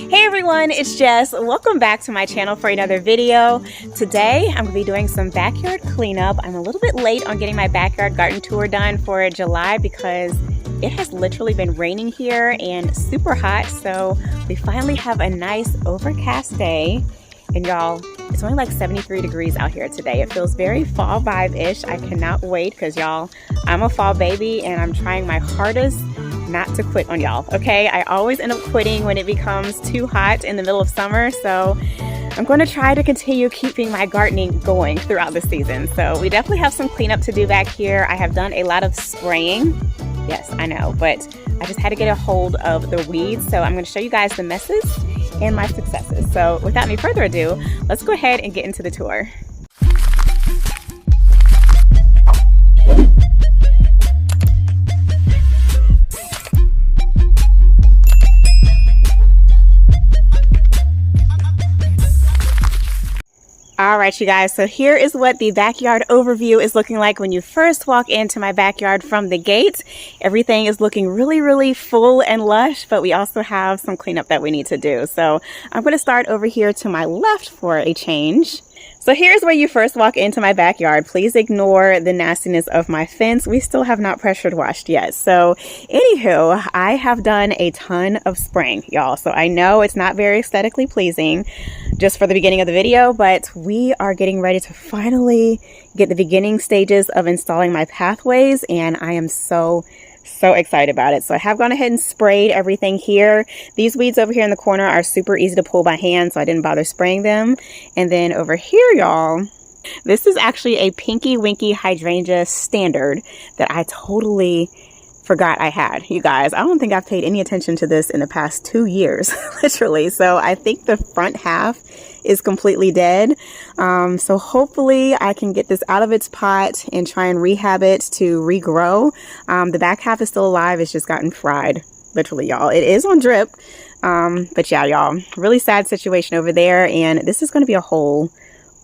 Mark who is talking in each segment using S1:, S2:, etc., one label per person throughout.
S1: Hey everyone, it's Jess. Welcome back to my channel for another video. Today I'm going to be doing some backyard cleanup. I'm a little bit late on getting my backyard garden tour done for July because it has literally been raining here and super hot. So we finally have a nice overcast day. And y'all, it's only like 73 degrees out here today. It feels very fall vibe-ish. I cannot wait because y'all, I'm a fall baby and I'm trying my hardest not to quit on y'all, okay? I always end up quitting when it becomes too hot in the middle of summer, so I'm going to try to continue keeping my gardening going throughout the season. So we definitely have some cleanup to do back here. I have done a lot of spraying. Yes, I know, but I just had to get a hold of the weeds, so I'm going to show you guys the messes and my successes. So without any further ado, let's go ahead and get into the tour. All right, you guys, so here is what the backyard overview is looking like when you first walk into my backyard from the gate. Everything is looking really full and lush, but we also have some cleanup that we need to do. So I'm going to start over here to my left for a change. So here's where you first walk into my backyard. Please ignore the nastiness of my fence. We still have not pressured washed yet. So anywho, I have done a ton of spraying, y'all. So I know it's not very aesthetically pleasing just for the beginning of the video, but we are getting ready to finally get the beginning stages of installing my pathways, and I am so excited about it. So I have gone ahead and sprayed everything here. These weeds over here in the corner are super easy to pull by hand, so I didn't bother spraying them. And then over here, y'all, this is actually a Pinky Winky hydrangea standard that I totally forgot I had. You guys, I don't think I've paid any attention to this in the past 2 years, literally. So I think the front half is completely dead. So hopefully I can get this out of its pot and try and rehab it to regrow. The back half is still alive. It's just gotten fried, literally, y'all. It is on drip. But yeah, y'all, really sad situation over there. And this is going to be a whole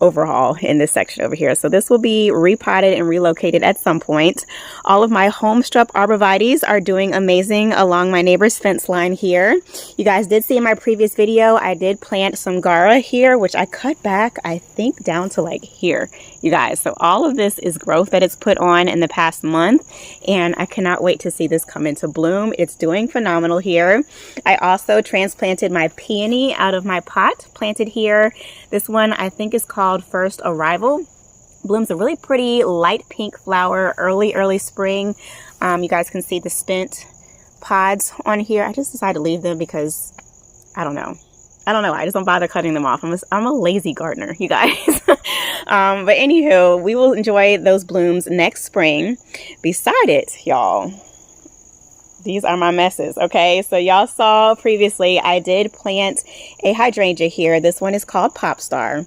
S1: overhaul in this section over here. So this will be repotted and relocated at some point. All of my home strap arborvitaes are doing amazing along my neighbor's fence line here. You guys did see in my previous video, I did plant some Gara here, which I cut back, I think, down to like here, you guys. So all of this is growth that it's put on in the past month, and I cannot wait to see this come into bloom. It's doing phenomenal here. I also transplanted my peony out of my pot, planted here. This one I think is called First Arrival. Blooms a really pretty light pink flower, early spring. You guys can see the spent pods on here. I just decided to leave them because I don't know. I just don't bother cutting them off. I'm a lazy gardener, you guys. But anywho, we will enjoy those blooms next spring. Beside it, y'all, these are my messes, okay? So y'all saw previously I did plant a hydrangea here. This one is called Popstar.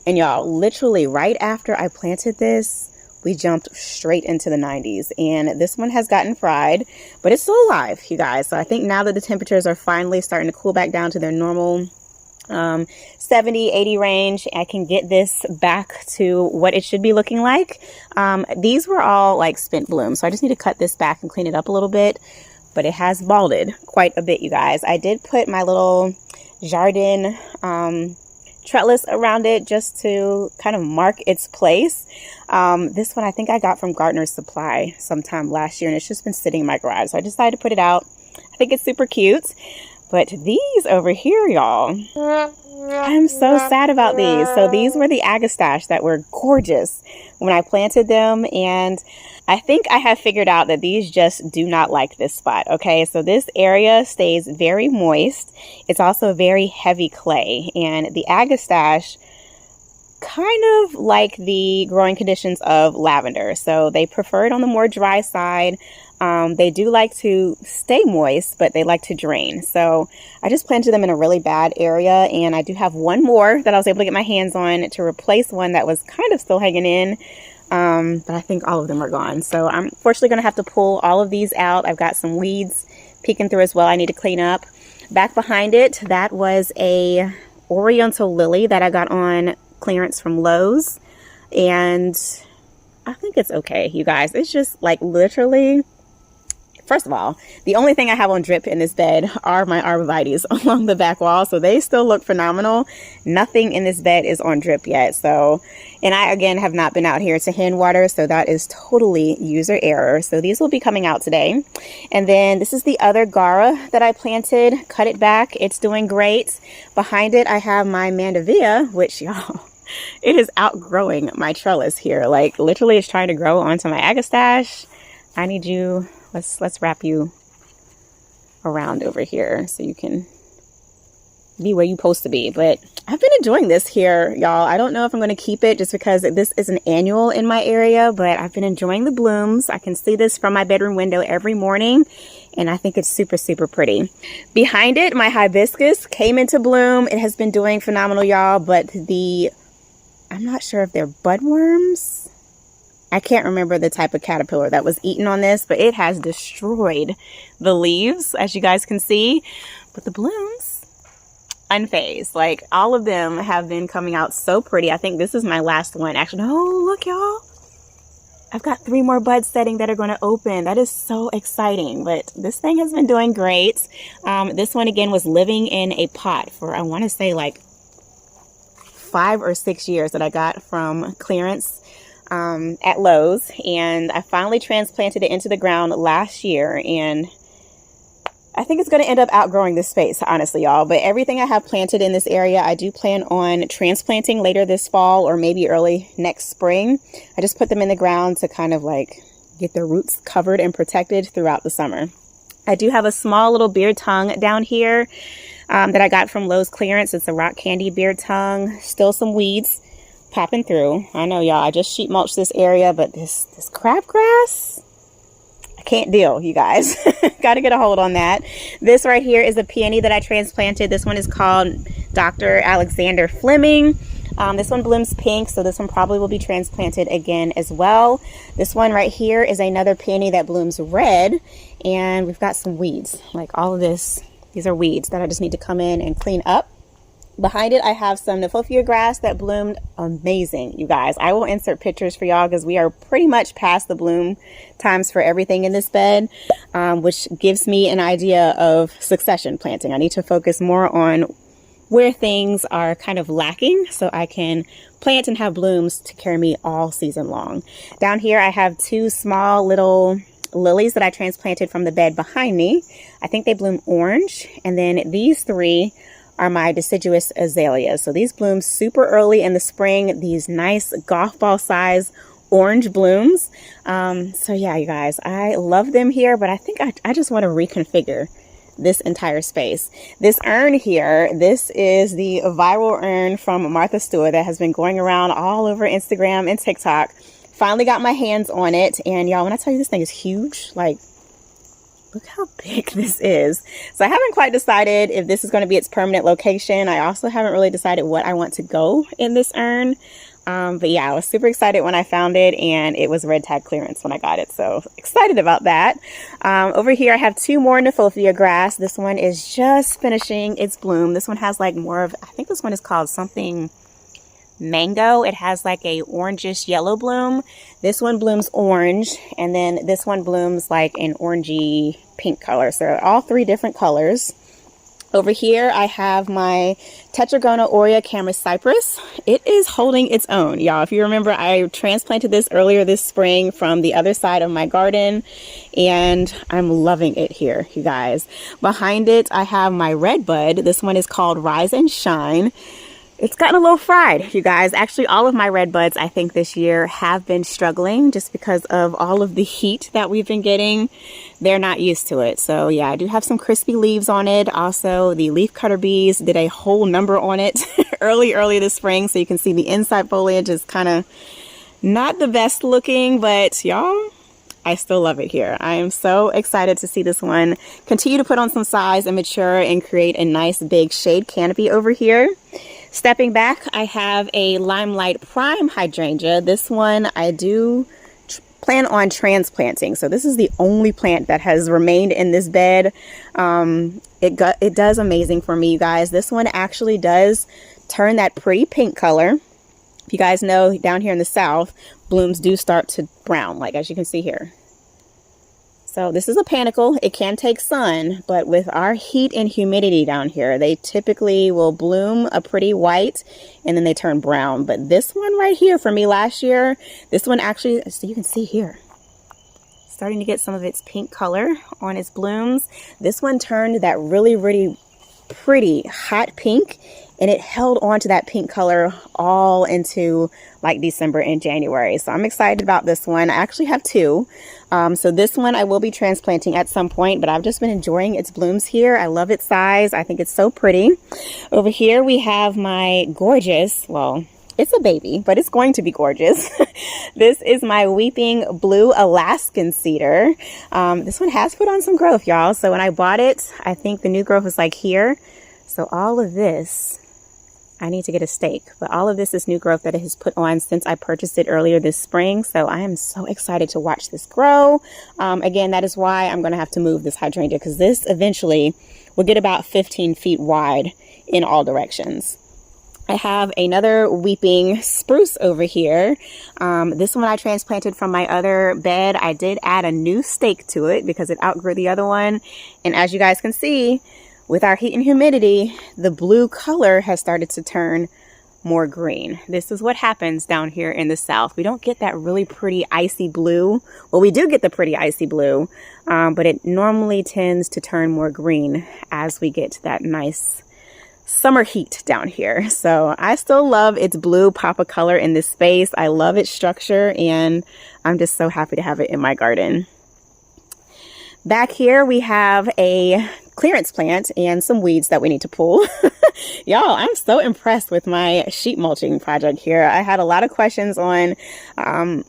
S1: And y'all, literally right after I planted this, we jumped straight into the 90s. And this one has gotten fried, but it's still alive, you guys. So I think now that the temperatures are finally starting to cool back down to their normal 70, 80 range, I can get this back to what it should be looking like. These were all like spent blooms, so I just need to cut this back and clean it up a little bit. But it has balded quite a bit, you guys. I did put my little Jardin trellis around it just to kind of mark its place. This one I think I got from Gardener's Supply sometime last year, and it's just been sitting in my garage. So I decided to put it out. I think it's super cute. But these over here, y'all, I'm so sad about these. So these were the agastache that were gorgeous when I planted them, and I think I have figured out that these just do not like this spot, okay? So this area stays very moist. It's also very heavy clay, and the agastache kind of like the growing conditions of lavender. So they prefer it on the more dry side. They do like to stay moist, but they like to drain. So I just planted them in a really bad area, and I do have one more that I was able to get my hands on to replace one that was kind of still hanging in. But I think all of them are gone. So I'm fortunately going to have to pull all of these out. I've got some weeds peeking through as well I need to clean up. Back behind it, that was a Oriental lily that I got on clearance from Lowe's, and I think it's okay, you guys. It's just like literally first of all, the only thing I have on drip in this bed are my arborvitaes along the back wall. So they still look phenomenal. Nothing in this bed is on drip yet. So, and I, again, have not been out here to hand water. So that is totally user error. So these will be coming out today. And then this is the other Gara that I planted. Cut it back. It's doing great. Behind it, I have my Mandevilla, which, y'all, it is outgrowing my trellis here. Like, literally, it's trying to grow onto my agastache. I need you, let's wrap you around over here so you can be where you're supposed to be. But I've been enjoying this here, y'all. I don't know if I'm going to keep it just because this is an annual in my area, but I've been enjoying the blooms. I can see this from my bedroom window every morning, and I think it's super, super pretty. Behind it, my hibiscus came into bloom. It has been doing phenomenal, y'all, but I'm not sure if they're budworms. I can't remember the type of caterpillar that was eaten on this, but it has destroyed the leaves, as you guys can see. But the blooms, unfazed. Like, all of them have been coming out so pretty. I think this is my last one. Actually, oh, look, y'all. I've got 3 more buds setting that are going to open. That is so exciting. But this thing has been doing great. This one, again, was living in a pot for, I want to say, like 5 or 6 years that I got from clearance at Lowe's, and I finally transplanted it into the ground last year, and I think it's going to end up outgrowing this space, honestly, y'all. But everything I have planted in this area, I do plan on transplanting later this fall or maybe early next spring. I just put them in the ground to kind of like get their roots covered and protected throughout the summer. I do have a small little beard tongue down here that I got from Lowe's clearance. It's a rock candy beard tongue. Still some weeds popping through. I know, y'all, I just sheet mulched this area, but this crabgrass, I can't deal, you guys. Got to get a hold on that. This right here is a peony that I transplanted. This one is called Dr. Alexander Fleming. This one blooms pink, so this one probably will be transplanted again as well. This one right here is another peony that blooms red, and we've got some weeds. Like, all of this, these are weeds that I just need to come in and clean up. Behind it, I have some Nephofia grass that bloomed amazing, you guys. I will insert pictures for y'all because we are pretty much past the bloom times for everything in this bed, which gives me an idea of succession planting. I need to focus more on where things are kind of lacking so I can plant and have blooms to carry me all season long. Down here, I have 2 small little lilies that I transplanted from the bed behind me. I think they bloom orange, and then these 3 are my deciduous azaleas. So these bloom super early in the spring, these nice golf ball size orange blooms. So yeah, you guys, I love them here, but I think I just want to reconfigure this entire space. This urn here, this is the viral urn from Martha Stewart that has been going around all over Instagram and TikTok. Finally got my hands on it, and y'all, when I tell you this thing is huge, like, look how big this is. So I haven't quite decided if this is going to be its permanent location. I also haven't really decided what I want to go in this urn. But yeah, I was super excited when I found it, and it was red tag clearance when I got it. So excited about that. Over here, I have 2 more Nephofia grass. This one is just finishing its bloom. This one has like more of, I think this one is called something mango. It has like a orangish yellow bloom. This one blooms orange, and then this one blooms like an orangey pink color. So they're all 3 different colors. Over here, I have my Tetragona aurea camas cypress. It is holding its own, y'all. If you remember, I transplanted this earlier this spring from the other side of my garden, and I'm loving it here, you guys. Behind it, I have my red bud. This one is called Rise and Shine. It's gotten a little fried, you guys. Actually, all of my red buds, I think this year have been struggling just because of all of the heat that we've been getting. They're not used to it. So yeah, I do have some crispy leaves on it. Also, the leaf cutter bees did a whole number on it early this spring. So you can see the inside foliage is kind of not the best looking, but y'all, I still love it here. I am so excited to see this one continue to put on some size and mature and create a nice big shade canopy over here. Stepping back, I have a Limelight Prime hydrangea. This one I do plan on transplanting. So this is the only plant that has remained in this bed. It does amazing for me, you guys. This one actually does turn that pretty pink color. If you guys know, down here in the south, blooms do start to brown, like as you can see here. So this is a panicle. It can take sun, but with our heat and humidity down here, they typically will bloom a pretty white and then they turn brown. But this one right here for me last year, this one actually, so you can see here, starting to get some of its pink color on its blooms. This one turned that really, really pretty hot pink, and it held on to that pink color all into like December and January. So I'm excited about this one. I actually have two. So this one I will be transplanting at some point, but I've just been enjoying its blooms here. I love its size. I think it's so pretty. Over here we have my gorgeous, well, it's a baby, but it's going to be gorgeous. This is my weeping blue Alaskan cedar. This one has put on some growth, y'all. So when I bought it, I think the new growth was like here. So all of this, I need to get a stake, but all of this is new growth that it has put on since I purchased it earlier this spring. So I am so excited to watch this grow. Again, that is why I'm going to have to move this hydrangea, because this eventually will get about 15 feet wide in all directions. I have another weeping spruce over here. This one I transplanted from my other bed. I did add a new stake to it because it outgrew the other one. And as you guys can see, with our heat and humidity, the blue color has started to turn more green. This is what happens down here in the South. We don't get that really pretty icy blue. Well, we do get the pretty icy blue, but it normally tends to turn more green as we get to that nice summer heat down here. So I still love its blue pop of color in this space. I love its structure, and I'm just so happy to have it in my garden. Back here we have a clearance plant and some weeds that we need to pull. Y'all, I'm so impressed with my sheet mulching project here. I had a lot of questions on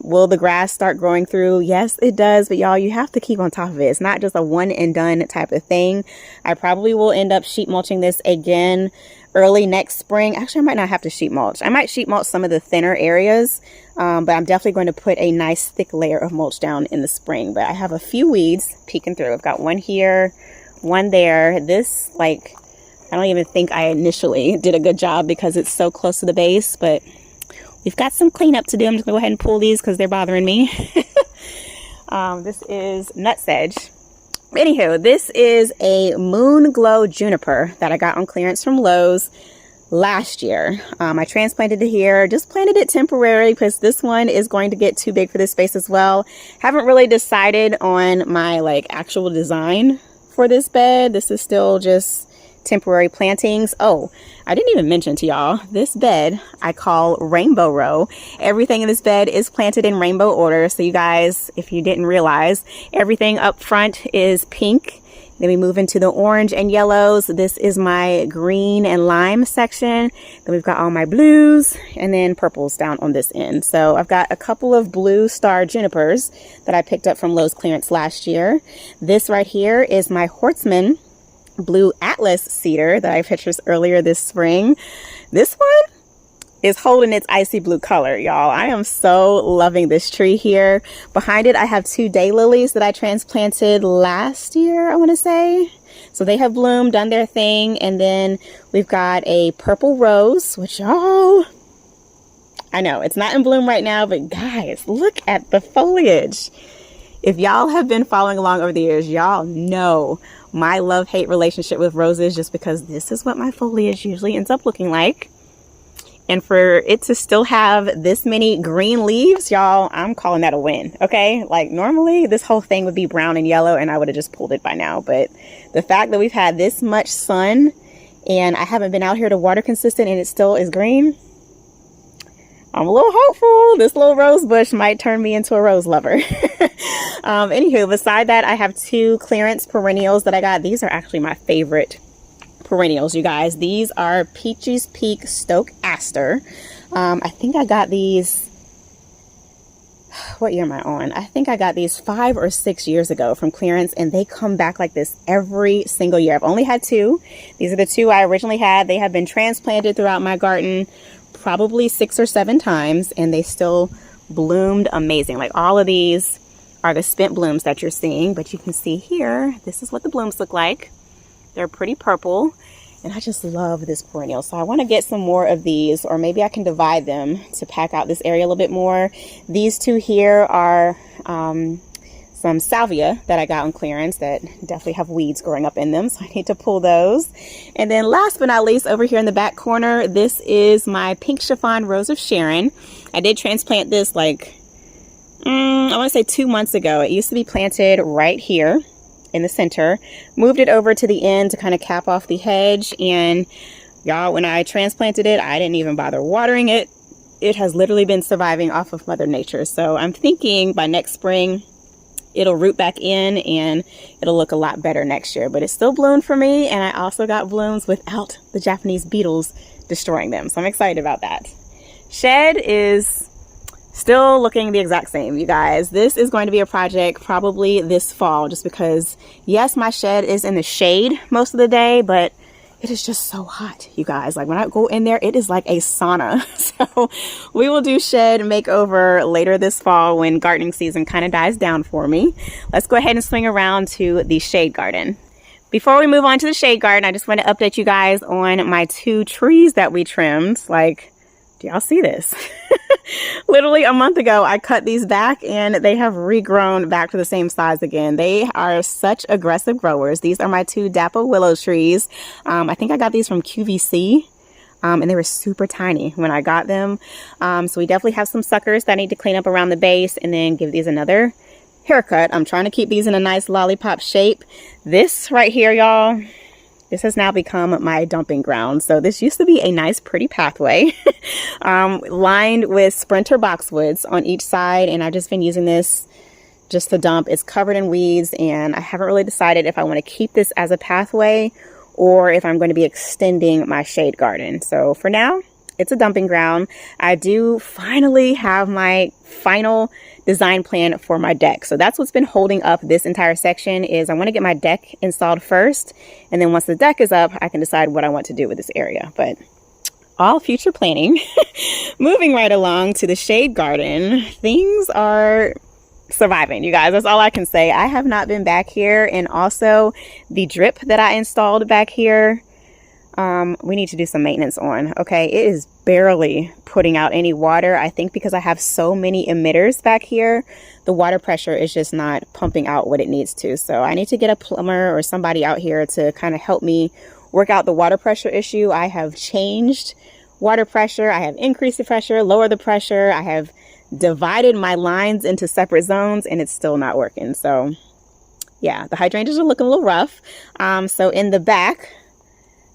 S1: will the grass start growing through? Yes, it does, but y'all, you have to keep on top of it. It's not just a one and done type of thing. I probably will end up sheet mulching this again early next spring. Actually, I might not have to sheet mulch. I might sheet mulch some of the thinner areas, but I'm definitely going to put a nice thick layer of mulch down in the spring. But I have a few weeds peeking through. I've got one here, one there. This, like, I don't even think I initially did a good job because it's so close to the base, but we've got some cleanup to do. I'm just gonna go ahead and pull these because they're bothering me. This is nutsedge. Anywho, this is a moon glow juniper that I got on clearance from Lowe's last year. I transplanted it here, just planted it temporarily because this one is going to get too big for this space as well. Haven't really decided on my like actual design for this bed. This is still just temporary plantings. Oh, I didn't even mention to y'all, this bed I call Rainbow Row. Everything in this bed is planted in rainbow order. So you guys, if you didn't realize, everything up front is pink. Then we move into the orange and yellows. This is my green and lime section. Then we've got all my blues and then purples down on this end. So I've got a couple of blue star junipers that I picked up from Lowe's clearance last year. This right here is my Hortsman blue Atlas cedar that I purchased earlier this spring. This one is holding its icy blue color, y'all. I am so loving this tree here. Behind it, I have two daylilies that I transplanted last year, I want to say. So they have bloomed, done their thing. And then we've got a purple rose, which y'all, I know it's not in bloom right now, but guys, look at the foliage. If y'all have been following along over the years, y'all know my love-hate relationship with roses, just because this is what my foliage usually ends up looking like. And for it to still have this many green leaves, y'all, I'm calling that a win, okay? Like normally this whole thing would be brown and yellow and I would have just pulled it by now. But the fact that we've had this much sun and I haven't been out here to water consistent and it still is green, I'm a little hopeful. This little rose bush might turn me into a rose lover. Anywho, beside that, I have two clearance perennials that I got. These are actually my favorite perennials, you guys. These are Peachy's Peak Stoke Aster. I think I got these, what year am I on? I think I got these 5 or 6 years ago from clearance, and they come back like this every single year. I've only had two. These are the two I originally had. They have been transplanted throughout my garden probably 6 or 7 times, and they still bloomed amazing. Like all of these are the spent blooms that you're seeing, but you can see here, this is what the blooms look like. They're pretty purple, and I just love this perennial. So I want to get some more of these, or maybe I can divide them to pack out this area a little bit more. These two here are some salvia that I got on clearance that definitely have weeds growing up in them, so I need to pull those. And then last but not least, over here in the back corner, this is my pink chiffon rose of Sharon. I did transplant this like I want to say 2 months ago. It used to be planted right here in the center, moved it over to the end to kind of cap off the hedge, and y'all, when I transplanted it, I didn't even bother watering it. It has literally been surviving off of Mother Nature. So I'm thinking by next spring, it'll root back in and it'll look a lot better next year. But it still bloomed for me, and I also got blooms without the Japanese beetles destroying them. So I'm excited about that. Shed is still looking the exact same, you guys. This is going to be a project probably this fall, just because, yes, my shed is in the shade most of the day, but it is just so hot, you guys. Like when I go in there, it is like a sauna. So we will do shed makeover later this fall when gardening season kind of dies down for me. Let's go ahead and swing around to the shade garden. Before we move on to the shade garden, I just want to update you guys on my 2 trees that we trimmed. Like, do y'all see this? Literally a month ago, I cut these back and they have regrown back to the same size again. They are such aggressive growers. These are my 2 dapple willow trees. I think I got these from QVC. And they were super tiny when I got them. So we definitely have some suckers that I need to clean up around the base and then give these another haircut. I'm trying to keep these in a nice lollipop shape. This right here, y'all, this has now become my dumping ground. So this used to be a nice, pretty pathway lined with sprinter boxwoods on each side. And I've just been using this just to dump. It's covered in weeds, and I haven't really decided if I want to keep this as a pathway or if I'm going to be extending my shade garden. So for now, it's a dumping ground. I do finally have my final design plan for my deck. So that's what's been holding up this entire section. Is I want to get my deck installed first, and then once the deck is up, I can decide what I want to do with this area. But all future planning. Moving right along to the shade garden, things are surviving, you guys. That's all I can say. I have not been back here, and also the drip that I installed back here, we need to do some maintenance on. Okay, it is barely putting out any water. I think because I have so many emitters back here, the water pressure is just not pumping out what it needs to. So I need to get a plumber or somebody out here to kind of help me work out the water pressure issue. I have changed water pressure. I have increased the pressure, lowered the pressure. I have divided my lines into separate zones, and it's still not working. So yeah, the hydrangeas are looking a little rough. So in the back,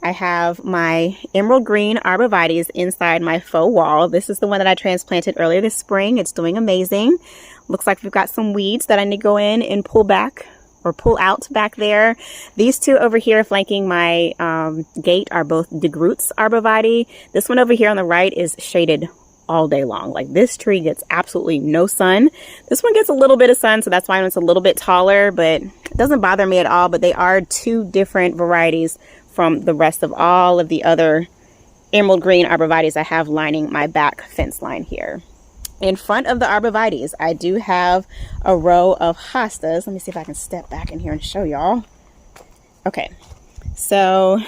S1: I have my emerald green arborvitaes inside my faux wall. This is the one that I transplanted earlier this spring. It's doing amazing. Looks like we've got some weeds that I need to go in and pull back or pull out back there. These 2 over here flanking my gate are both DeGroote's arborvitae. This one over here on the right is shaded all day long. Like, this tree gets absolutely no sun. This one gets a little bit of sun, so that's why it's a little bit taller, but it doesn't bother me at all. But they are 2 different varieties from the rest of all of the other emerald green arborvitaes I have lining my back fence line here. In front of the arborvitaes, I do have a row of hostas. Let me see if I can step back in here and show y'all. Okay, so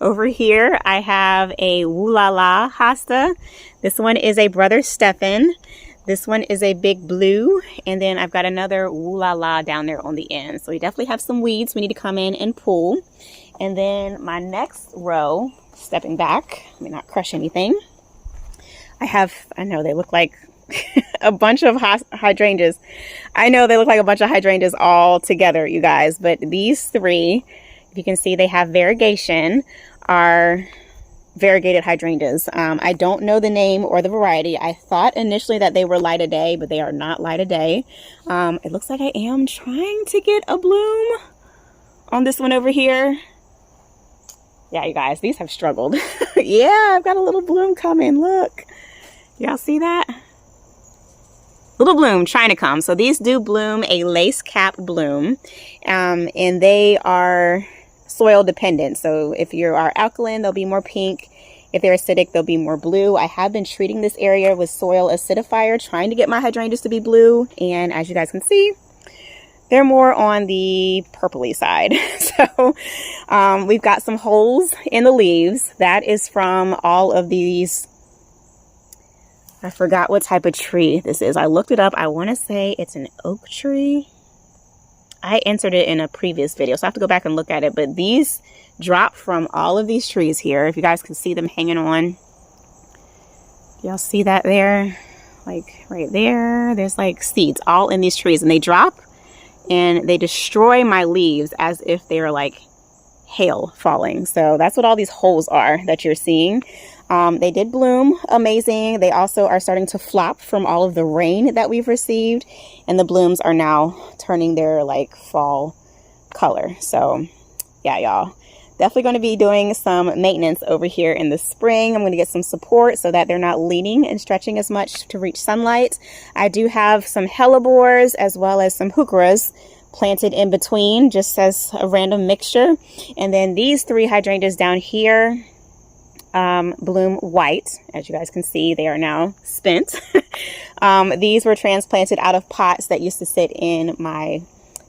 S1: over here I have a Woo-La-La hosta. This one is a Brother Stefan. This one is a big blue, and then I've got another Woo-La-La down there on the end. So we definitely have some weeds we need to come in and pull. And then my next row, stepping back, let me not crush anything. I know they look like a bunch of hydrangeas. I know they look like a bunch of hydrangeas all together, you guys. But these 3, if you can see, they have variegation, are variegated hydrangeas. I don't know the name or the variety. I thought initially that they were light of day, but they are not light of day. It looks like I am trying to get a bloom on this one over here. Yeah, you guys, these have struggled. Yeah, I've got a little bloom coming. Look. Y'all see that? Little bloom trying to come. So these do bloom a lace cap bloom, and they are soil dependent. So if you are alkaline, they'll be more pink. If they're acidic, they'll be more blue. I have been treating this area with soil acidifier, trying to get my hydrangeas to be blue. And as you guys can see, they're more on the purpley side. So we've got some holes in the leaves. That is from all of these. I forgot what type of tree this is. I looked it up. I want to say it's an oak tree. I answered it in a previous video, so I have to go back and look at it. But these drop from all of these trees here. If you guys can see them hanging on. Y'all see that there? Like right there. There's like seeds all in these trees. And they drop and they destroy my leaves as if they are like hail falling. So that's what all these holes are that you're seeing. They did bloom amazing. They also are starting to flop from all of the rain that we've received, and the blooms are now turning their like fall color. So yeah, y'all, definitely going to be doing some maintenance over here in the spring. I'm going to get some support so that they're not leaning and stretching as much to reach sunlight. I do have some hellebores as well as some heucheras planted in between, just as a random mixture. And then these 3 hydrangeas down here bloom white. As you guys can see, they are now spent. These were transplanted out of pots that used to sit in my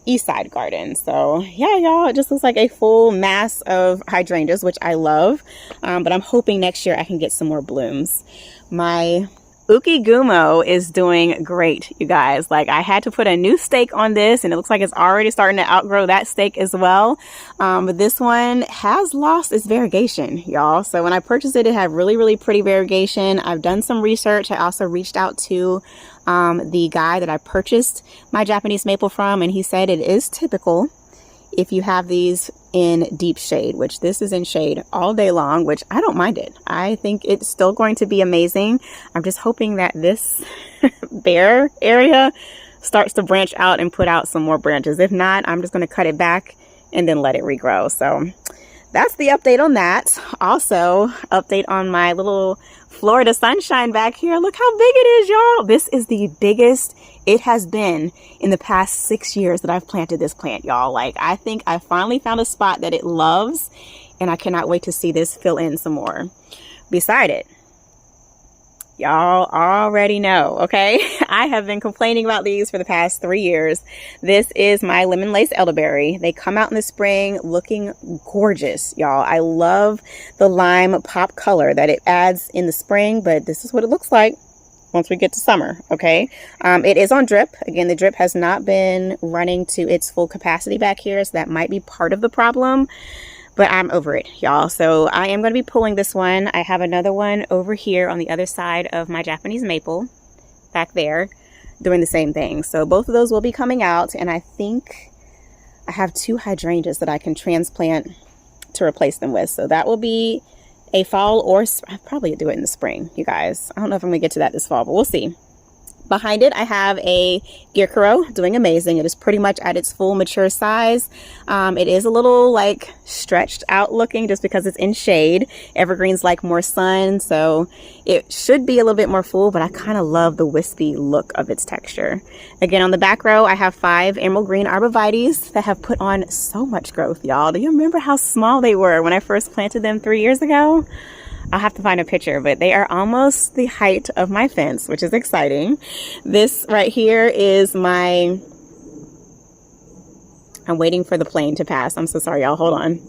S1: east side garden. So yeah, y'all, it just looks like a full mass of hydrangeas, which I love. But I'm hoping next year I can get some more blooms. My Ukigumo is doing great, you guys. Like, I had to put a new stake on this, and it looks like it's already starting to outgrow that stake as well. But this one has lost its variegation, y'all. So when I purchased it, it had really, really pretty variegation. I've done some research. I also reached out to the guy that I purchased my Japanese maple from, and he said it is typical if you have these in deep shade, which this is in shade all day long, which I don't mind it. I think it's still going to be amazing. I'm just hoping that this bare area starts to branch out and put out some more branches. If not, I'm just going to cut it back and then let it regrow. So that's the update on that. Also, update on my little Florida sunshine back here. Look how big it is, y'all. This is the biggest it has been in the past 6 years that I've planted this plant, y'all. Like, I think I finally found a spot that it loves, and I cannot wait to see this fill in some more. Beside it, y'all already know, okay? I have been complaining about these for the past 3 years. This is my lemon lace elderberry. They come out in the spring looking gorgeous, y'all. I love the lime pop color that it adds in the spring, but this is what it looks like once we get to summer, okay? It is on drip. Again, the drip has not been running to its full capacity back here, so that might be part of the problem. But I'm over it, y'all. So I am going to be pulling this one. I have another one over here on the other side of my Japanese maple back there doing the same thing. So both of those will be coming out. And I think I have 2 hydrangeas that I can transplant to replace them with. So that will be a fall, or I'll probably do it in the spring, you guys. I don't know if I'm going to get to that this fall, but we'll see. Behind it, I have a Gearcaro doing amazing. It is pretty much at its full mature size. It is a little like stretched out looking just because it's in shade. Evergreens like more sun, so it should be a little bit more full, but I kind of love the wispy look of its texture. Again, on the back row, I have 5 emerald green arborvitaes that have put on so much growth, y'all. Do you remember how small they were when I first planted them 3 years ago? I'll have to find a picture, but they are almost the height of my fence, which is exciting. This right here is my, I'm waiting for the plane to pass. I'm so sorry, y'all. Hold on.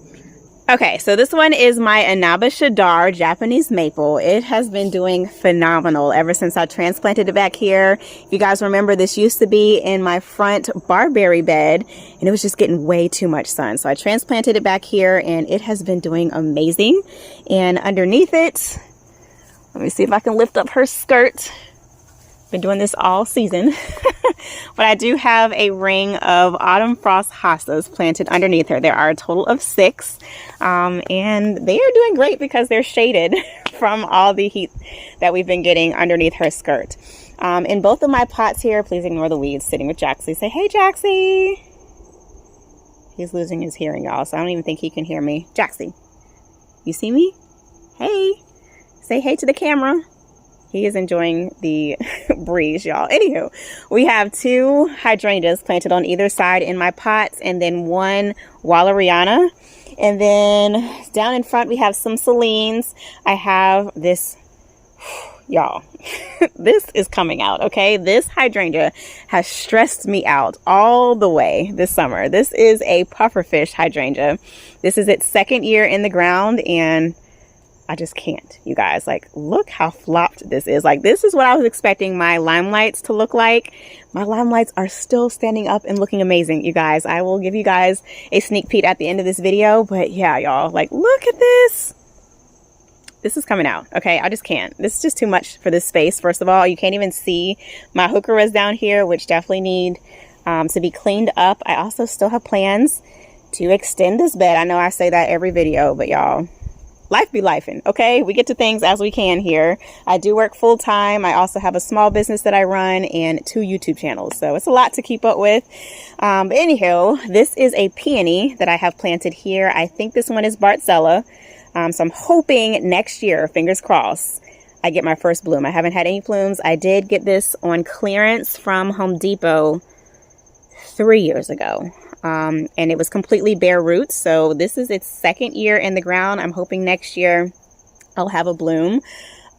S1: Okay, so this one is my Inaba Shadar Japanese maple. It has been doing phenomenal ever since I transplanted it back here. If you guys remember, this used to be in my front barberry bed, and it was just getting way too much sun. So I transplanted it back here, and it has been doing amazing. And underneath it, let me see if I can lift up her skirt. Been doing this all season. But I do have a ring of autumn frost hostas planted underneath her. There are a total of 6, and they are doing great because they're shaded from all the heat that we've been getting underneath her skirt. In both of my pots here, please ignore the weeds. Sitting with Jaxie. Say hey, Jaxie. He's losing his hearing, y'all, so I don't even think he can hear me. Jaxie, you see me? Hey, say hey to the camera. He is enjoying the breeze, y'all. Anywho, we have 2 hydrangeas planted on either side in my pots, and then 1 Walleriana. And then down in front, we have some Celines. I have this, y'all, this is coming out, okay? This hydrangea has stressed me out all the way this summer. This is a pufferfish hydrangea. This is its 2nd year in the ground, and I just can't, you guys. Like, look how flopped this is. Like, this is what I was expecting my limelights to look like. My limelights are still standing up and looking amazing, you guys. I will give you guys a sneak peek at the end of this video. But yeah, y'all, like, look at this. This is coming out. Okay, I just can't. This is just too much for this space. First of all, you can't even see my heucheras down here, which definitely need to be cleaned up. I also still have plans to extend this bed. I know I say that every video, but y'all, life be lifing, okay? We get to things as we can here. I do work full time. I also have a small business that I run and 2 YouTube channels. So it's a lot to keep up with. But anyhow, this is a peony that I have planted here. I think this one is Bartzella. So I'm hoping next year, fingers crossed, I get my first bloom. I haven't had any blooms. I did get this on clearance from Home Depot 3 years ago. And it was completely bare roots. So this is its 2nd year in the ground. I'm hoping next year I'll have a bloom.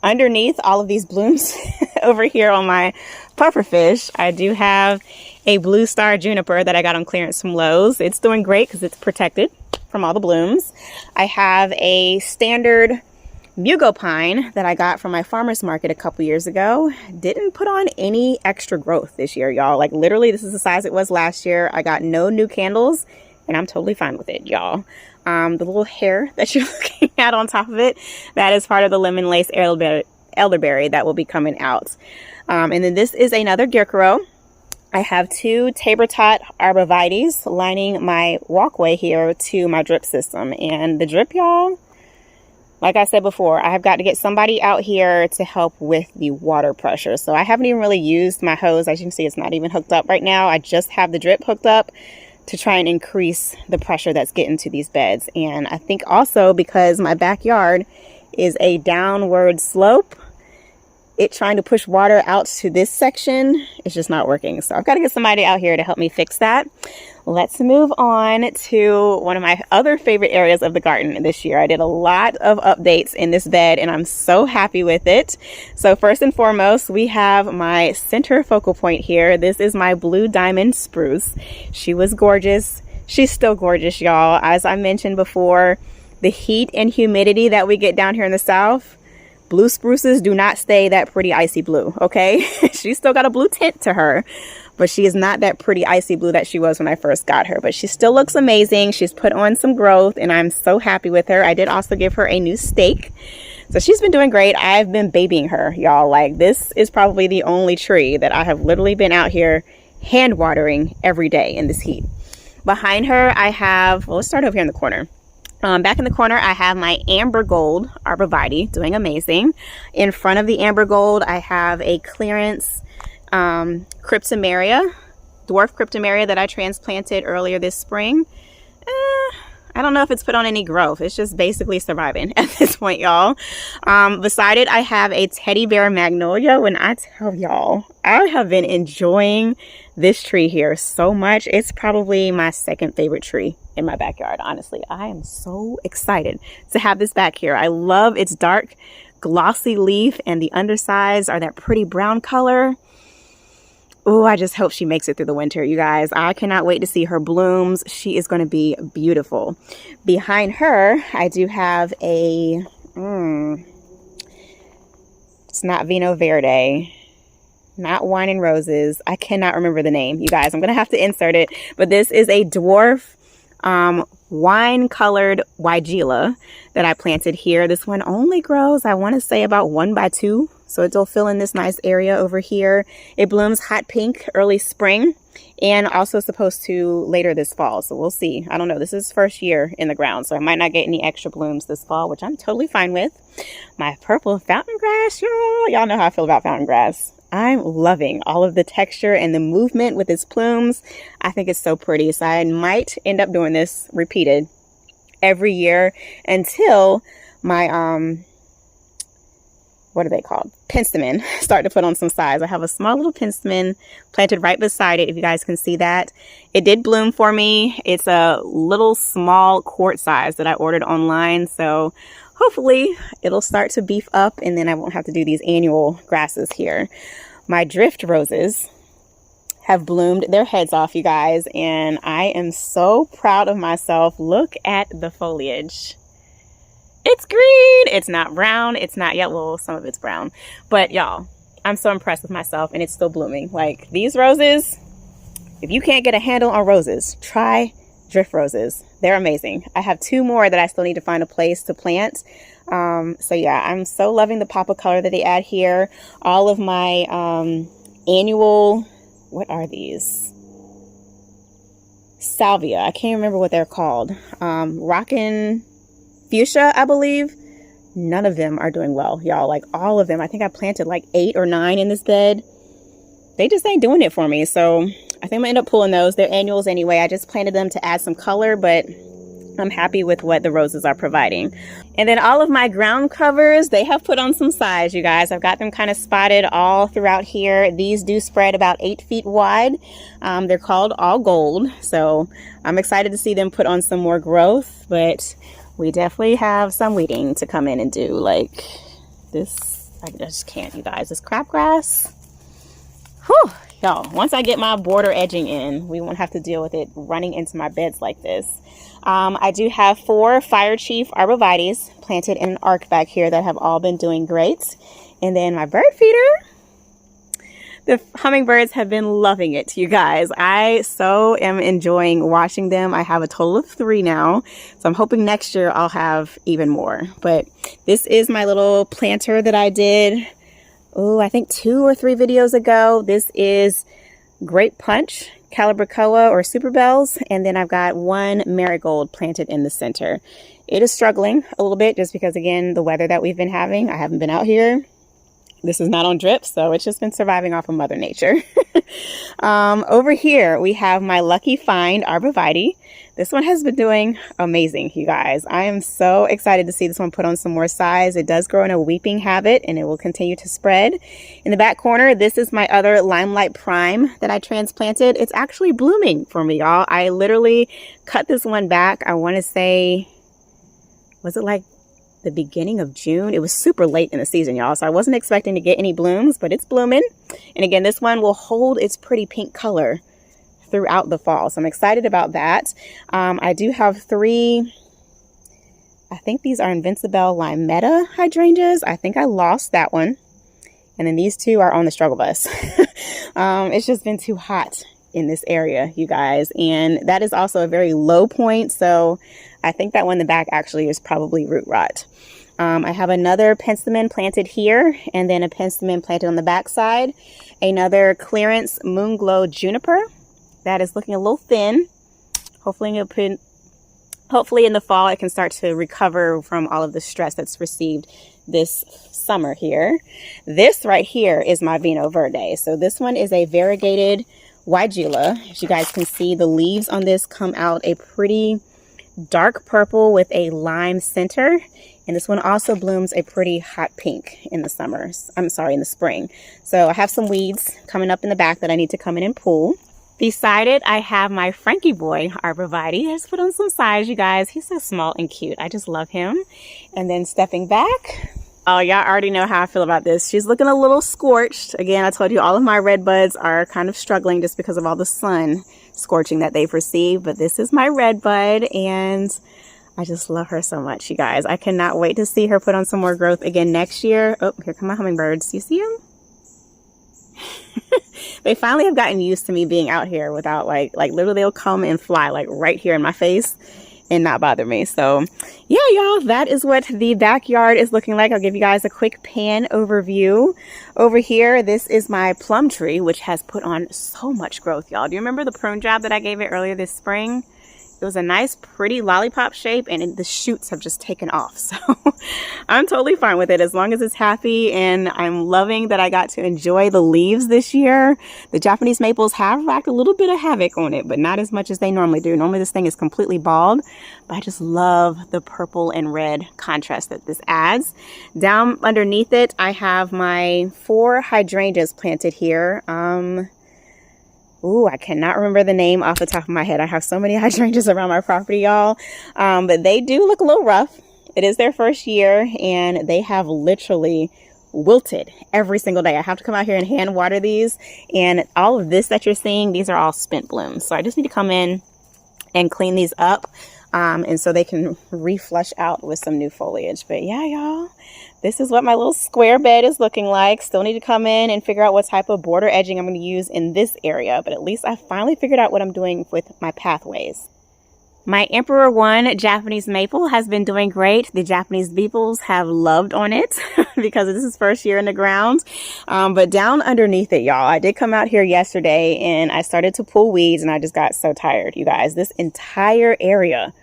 S1: Underneath all of these blooms over here on my pufferfish, I do have a blue star juniper that I got on clearance from Lowe's. It's doing great because it's protected from all the blooms. I have a standard Mugo pine that I got from my farmer's market a couple years ago. Didn't put on any extra growth this year, y'all. Like, literally, this is the size it was last year. I got no new candles, and I'm totally fine with it, y'all. The little hair that you're looking at on top of it, that is part of the lemon lace elderberry that will be coming out. And then this is another Gearcaro. I have 2 tabor tot arborvitaes lining my walkway here to my drip system. And the drip, y'all, like I said before, I have got to get somebody out here to help with the water pressure. So I haven't even really used my hose. As you can see, it's not even hooked up right now. I just have the drip hooked up to try and increase the pressure that's getting to these beds. And I think also because my backyard is a downward slope, it trying to push water out to this section is just not working. So I've got to get somebody out here to help me fix that. Let's move on to one of my other favorite areas of the garden this year. I did a lot of updates in this bed and I'm so happy with it. So first and foremost, we have my center focal point here. This is my blue diamond spruce. She was gorgeous. She's still gorgeous, y'all. As I mentioned before, the heat and humidity that we get down here in the south, blue spruces do not stay that pretty icy blue, okay? She's still got a blue tint to her, but she is not that pretty icy blue that she was when I first got her. But she still looks amazing. She's put on some growth and I'm so happy with her. I did also give her a new stake. So she's been doing great. I've been babying her, y'all. Like, this is probably the only tree that I have literally been out here hand watering every day in this heat. Behind her, I have, well, let's start over here in the corner. Back in the corner, I have my amber gold arborvitae doing amazing. In front of the amber gold, I have a clearance cryptomeria, dwarf cryptomeria that I transplanted earlier this spring. I don't know if it's put on any growth. It's just basically surviving at this point, y'all. Beside it, I have a teddy bear magnolia. When I tell y'all, I have been enjoying this tree here so much. It's probably my 2nd favorite tree in my backyard, honestly. I am so excited to have this back here. I love its dark, glossy leaf, and the undersides are that pretty brown color. Oh, I just hope she makes it through the winter, you guys. I cannot wait to see her blooms. She is going to be beautiful. Behind her, I do have a, it's not Vino Verde, not Wine and Roses. I cannot remember the name, you guys. I'm going to have to insert it. But this is a dwarf wine-colored Weigela that I planted here. This one only grows, I want to say, about 1 by 2. So it'll fill in this nice area over here. It blooms hot pink early spring and also supposed to later this fall. So we'll see. I don't know. This is first year in the ground, so I might not get any extra blooms this fall, which I'm totally fine with. My purple fountain grass, y'all know how I feel about fountain grass. I'm loving all of the texture and the movement with its plumes. I think it's so pretty. So I might end up doing this repeated every year until my, what are they called? Penstemon start to put on some size. I have a small little penstemon planted right beside it, if you guys can see that. It did bloom for me. It's a little small quart size that I ordered online. So hopefully it'll start to beef up and then I won't have to do these annual grasses here. My drift roses have bloomed their heads off, you guys, and I am so proud of myself. Look at the foliage. It's green. It's not brown. It's not yet. Well, some of it's brown. But y'all, I'm so impressed with myself, and it's still blooming. Like these roses, if you can't get a handle on roses, try drift roses. They're amazing. I have 2 more that I still need to find a place to plant. So yeah, I'm so loving the pop of color that they add here. All of my annual, what are these? Salvia. I can't remember what they're called. Rockin' Fuchsia, I believe. None of them are doing well, y'all. Like all of them. I think I planted like 8 or 9 in this bed. They just ain't doing it for me. So I think I'm gonna end up pulling those. They're annuals anyway. I just planted them to add some color, but I'm happy with what the roses are providing. And then all of my ground covers, they have put on some size, you guys. I've got them kind of spotted all throughout here. These do spread about 8 feet wide. They're called all gold. So I'm excited to see them put on some more growth, but we definitely have some weeding to come in and do. Like this, I just can't, you guys. This crabgrass. Whew, y'all, once I get my border edging in, we won't have to deal with it running into my beds like this. I do have 4 Fire Chief arborvitaes planted in an arc back here that have all been doing great. And then my bird feeder, the hummingbirds have been loving it, you guys. I so am enjoying watching them. I have a total of 3 now, so I'm hoping next year I'll have even more. But this is my little planter that I did, I think 2 or 3 videos ago. This is Grape Punch, Calibrachoa or Super Bells, and then I've got 1 marigold planted in the center. It is struggling a little bit just because, again, the weather that we've been having. I haven't been out here. This is not on drip, so it's just been surviving off of Mother Nature. Over here, we have my Lucky Find arborvitae. This one has been doing amazing, you guys. I am so excited to see this one put on some more size. It does grow in a weeping habit, and it will continue to spread. In the back corner, this is my other Limelight Prime that I transplanted. It's actually blooming for me, y'all. I literally cut this one back. I want to say, was it like the beginning of June? It was super late in the season, y'all, so I wasn't expecting to get any blooms, but it's blooming. And again, this one will hold its pretty pink color throughout the fall, so I'm excited about that. I do have 3, I think these are Invincibelle Limetta hydrangeas. I think I lost that one, and then these 2 are on the struggle bus. It's just been too hot in this area, you guys, and that is also a very low point, so I think that one in the back actually is probably root rot. I have another penstemon planted here, and then a penstemon planted on the back side. Another clearance Moonglow juniper that is looking a little thin. Hopefully in the fall it can start to recover from all of the stress that's received this summer here. This right here is my Vino Verde. So this one is a variegated Weigela. As you guys can see, the leaves on this come out a pretty dark purple with a lime center, and this one also blooms a pretty hot pink in the in the spring. So I have some weeds coming up in the back that I need to come in and pull. Beside it, I have my Frankie Boy arborvitae. I just put on some size, you guys. He's so small and cute. I just love him. And then stepping back, oh, y'all already know how I feel about this. She's looking a little scorched. Again, I told you all of my red buds are kind of struggling just because of all the sun scorching that they've received. But this is my red bud, and I just love her so much, you guys. I cannot wait to see her put on some more growth again next year. Oh, here come my hummingbirds. You see them? They finally have gotten used to me being out here without like literally they'll come and fly like right here in my face and not bother me. So yeah, y'all, that is what the backyard is looking like. I'll give you guys a quick pan overview. Over here, this is my plum tree, which has put on so much growth, y'all. Do you remember the prune job that I gave it earlier this spring? It was a nice, pretty lollipop shape, and the shoots have just taken off. So I'm totally fine with it as long as it's happy, and I'm loving that I got to enjoy the leaves this year. The Japanese maples have wreaked a little bit of havoc on it, but not as much as they normally do. Normally this thing is completely bald, but I just love the purple and red contrast that this adds. Down underneath it, I have my 4 hydrangeas planted here. Ooh, I cannot remember the name off the top of my head. I have so many hydrangeas around my property, y'all. But they do look a little rough. It is their first year, and they have literally wilted every single day. I have to come out here and hand water these. And all of this that you're seeing, these are all spent blooms. So I just need to come in and clean these up. And so they can reflush out with some new foliage. But yeah, y'all, this is what my little square bed is looking like. Still need to come in and figure out what type of border edging I'm going to use in this area. But at least I finally figured out what I'm doing with my pathways. My Emperor 1 Japanese maple has been doing great. The Japanese beetles have loved on it because this is first year in the ground. But down underneath it, y'all, I did come out here yesterday and I started to pull weeds and I just got so tired, you guys. This entire area,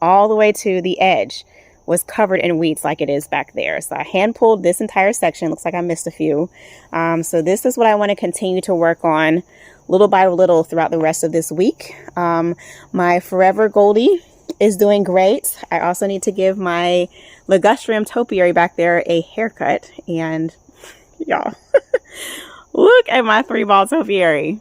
S1: all the way to the edge, was covered in weeds like it is back there. So I hand pulled this entire section. Looks like I missed a few. So this is what I want to continue to work on little by little throughout the rest of this week. My Forever Goldie is doing great. I also need to give my Ligustrum topiary back there a haircut. And y'all, look at my 3-ball topiary.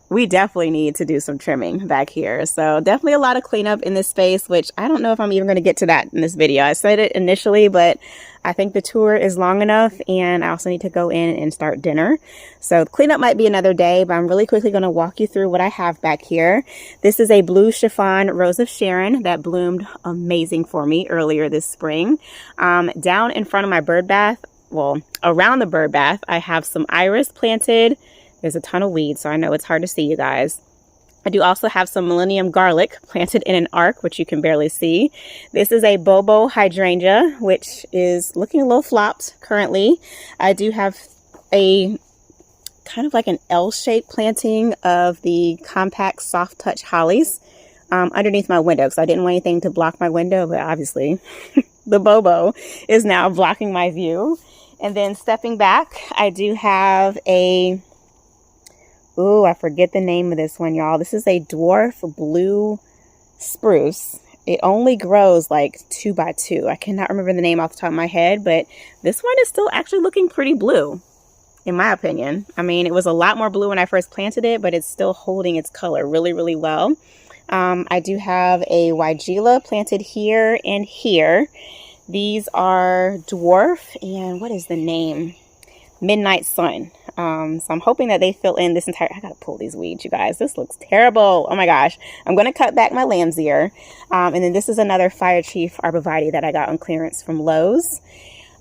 S1: We definitely need to do some trimming back here. So definitely a lot of cleanup in this space, which I don't know if I'm even going to get to that in this video. I said it initially, but I think the tour is long enough and I also need to go in and start dinner. So cleanup might be another day, but I'm really quickly going to walk you through what I have back here. This is a blue chiffon Rose of Sharon that bloomed amazing for me earlier this spring. Down in front of my bird bath, well, around the bird bath, I have some iris planted. There's a ton of weeds, so I know it's hard to see, you guys. I do also have some Millennium Garlic planted in an arc, which you can barely see. This is a Bobo hydrangea, which is looking a little flopped currently. I do have a kind of like an L-shaped planting of the compact soft touch hollies underneath my window, because I didn't want anything to block my window, but obviously the Bobo is now blocking my view. And then stepping back, I do have a... Ooh, I forget the name of this one, y'all. This is a dwarf blue spruce. It only grows like 2 by 2. I cannot remember the name off the top of my head, but this one is still actually looking pretty blue, in my opinion. I mean, it was a lot more blue when I first planted it, but it's still holding its color really, really well. I do have a Weigela planted here and here. These are dwarf, and what is the name? Midnight Sun. So I'm hoping that they fill in this entire... I gotta pull these weeds, you guys. This looks terrible. Oh my gosh. I'm gonna cut back my lamb's ear. And then this is another Fire Chief arborvitae that I got on clearance from Lowe's.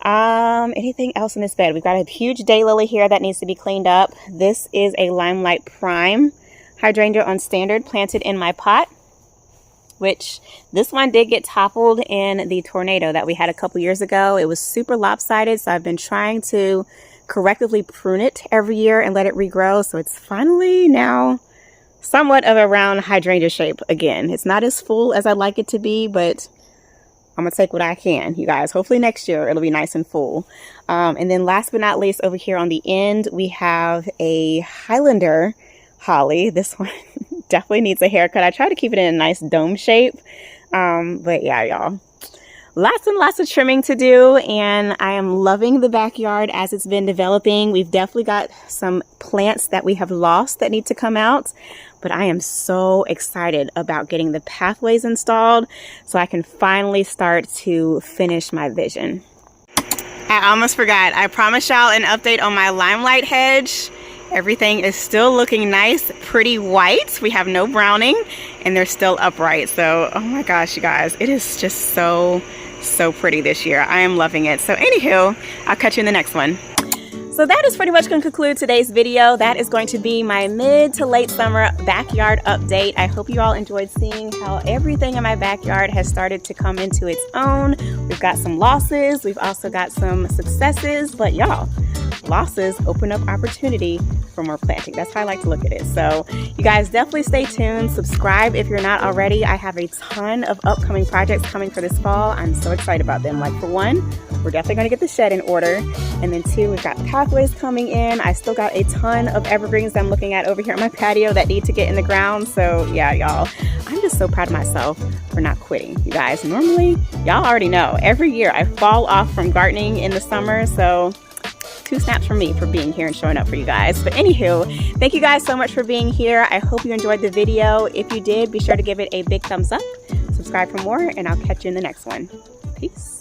S1: Anything else in this bed? We've got a huge daylily here that needs to be cleaned up. This is a Limelight Prime hydrangea on standard planted in my pot, which this one did get toppled in the tornado that we had a couple years ago. It was super lopsided, so I've been trying to correctively prune it every year and let it regrow, so it's finally now somewhat of a round hydrangea shape again. It's not as full as I'd like it to be, but I'm gonna take what I can, you guys. Hopefully next year it'll be nice and full. And then last but not least, over here on the end we have a Highlander holly. This one definitely needs a haircut. I try to keep it in a nice dome shape, but yeah, y'all, lots and lots of trimming to do, and I am loving the backyard as it's been developing. We've definitely got some plants that we have lost that need to come out, but I am so excited about getting the pathways installed so I can finally start to finish my vision. I almost forgot. I promised y'all an update on my Limelight hedge. Everything is still looking nice, pretty white. We have no browning and they're still upright. So, oh my gosh, you guys, it is just so pretty this year. I am loving it. So anywho, I'll catch you in the next one. So that is pretty much going to conclude today's video. That is going to be my mid to late summer backyard update. I hope you all enjoyed seeing how everything in my backyard has started to come into its own. We've got some losses. We've also got some successes, but y'all, losses open up opportunity for more planting. That's how I like to look at it. So you guys definitely stay tuned. Subscribe if you're not already. I have a ton of upcoming projects coming for this fall. I'm so excited about them. Like, for one, we're definitely going to get the shed in order. And then two, we've got pathways coming in. I still got a ton of evergreens I'm looking at over here on my patio that need to get in the ground. So yeah, y'all, I'm just so proud of myself for not quitting. You guys, normally, y'all already know, every year I fall off from gardening in the summer. So 2 snaps from me for being here and showing up for you guys. But anywho, thank you guys so much for being here. I hope you enjoyed the video. If you did, be sure to give it a big thumbs up, subscribe for more, and I'll catch you in the next one. Peace.